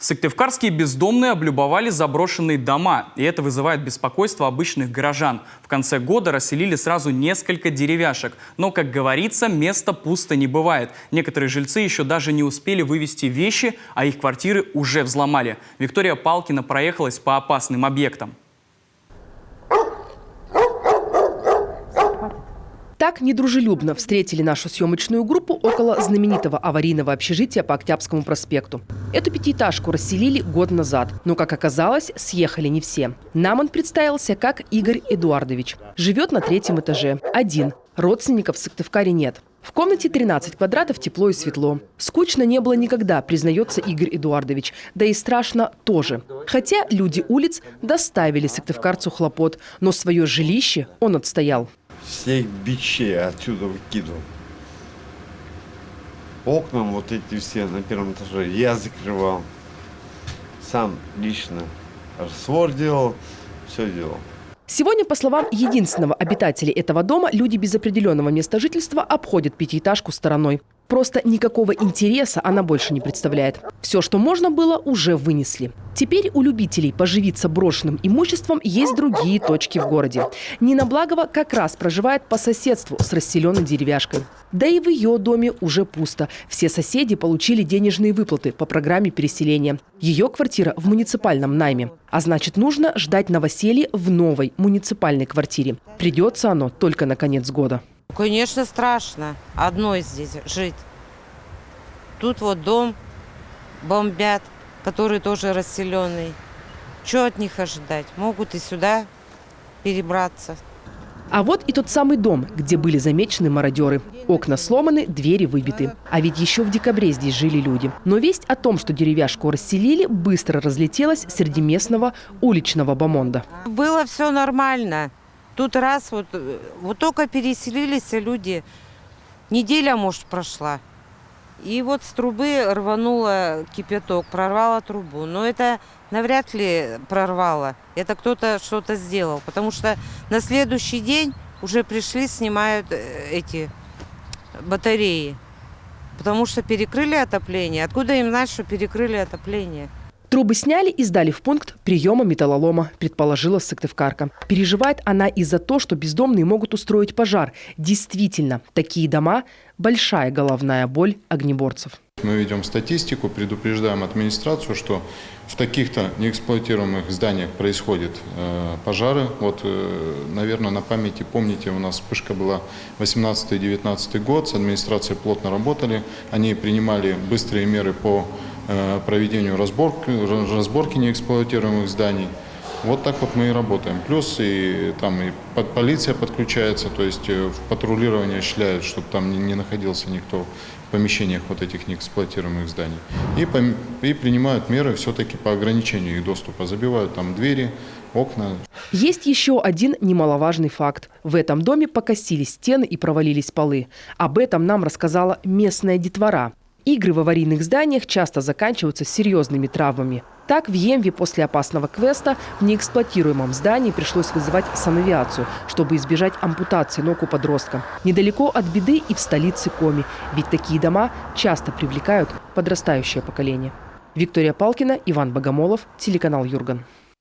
В Сыктывкарске бездомные облюбовали заброшенные дома, и это вызывает беспокойство обычных горожан. В конце года расселили сразу несколько деревяшек, но, как говорится, места пусто не бывает. Некоторые жильцы еще даже не успели вывести вещи, а их квартиры уже взломали. Виктория Палкина проехалась по опасным объектам. Так недружелюбно встретили нашу съемочную группу около знаменитого аварийного общежития по Октябрьскому проспекту. Эту пятиэтажку расселили год назад, но, как оказалось, съехали не все. Нам он представился как Игорь Эдуардович. Живет на 3-м этаже. Один. Родственников в Сыктывкаре нет. В комнате 13 квадратов, тепло и светло. Скучно не было никогда, признается Игорь Эдуардович. Да и страшно тоже. Хотя люди улиц доставили сыктывкарцу хлопот, но свое жилище он отстоял. Всех бичей отсюда выкидывал. Окна вот эти все на 1-м этаже я закрывал. Сам лично раствор делал, все делал. Сегодня, по словам единственного обитателя этого дома, люди без определенного места жительства обходят пятиэтажку стороной. Просто никакого интереса она больше не представляет. Все, что можно было, уже вынесли. Теперь у любителей поживиться брошенным имуществом есть другие точки в городе. Нина Благова как раз проживает по соседству с расселенной деревяшкой. Да и в ее доме уже пусто. Все соседи получили денежные выплаты по программе переселения. Ее квартира в муниципальном найме. А значит, нужно ждать новоселья в новой муниципальной квартире. Придется оно только на конец года. Конечно, страшно одной здесь жить. Тут вот дом бомбят, который тоже расселенный. Что от них ожидать? Могут и сюда перебраться. А вот и тот самый дом, где были замечены мародеры. Окна сломаны, двери выбиты. А ведь еще в декабре здесь жили люди. Но весть о том, что деревяшку расселили, быстро разлетелась среди местного уличного бомонда. Было все нормально. Тут раз, вот только переселились люди, неделя, может, прошла. И вот с трубы рвануло кипяток, прорвало трубу. Но это навряд ли прорвало. Это кто-то что-то сделал. Потому что на следующий день уже пришли, снимают эти батареи. Потому что перекрыли отопление. Откуда им знать, что перекрыли отопление? Трубы сняли и сдали в пункт приема металлолома, предположила сыктывкарка. Переживает она и за то, что бездомные могут устроить пожар. Действительно, такие дома – большая головная боль огнеборцев. Мы ведем статистику, предупреждаем администрацию, что в таких-то неэксплуатируемых зданиях происходят пожары. Вот, наверное, на памяти, помните, у нас вспышка была 18-19 год, с администрацией плотно работали, они принимали быстрые меры по проведению разборки неэксплуатируемых зданий. Вот так вот мы и работаем. Плюс и там и полиция подключается, то есть в патрулирование осуществляют, чтобы там не находился никто в помещениях вот этих неэксплуатируемых зданий. И принимают меры все-таки по ограничению их доступа. Забивают там двери, окна. Есть еще один немаловажный факт. В этом доме покосились стены и провалились полы. Об этом нам рассказала местная детвора. Игры в аварийных зданиях часто заканчиваются серьезными травмами. Так, в Емве после опасного квеста в неэксплуатируемом здании пришлось вызывать санавиацию, чтобы избежать ампутации ног у подростка. Недалеко от беды и в столице Коми, ведь такие дома часто привлекают подрастающее поколение. Виктория Палкина, Иван Богомолов, телеканал Юрган.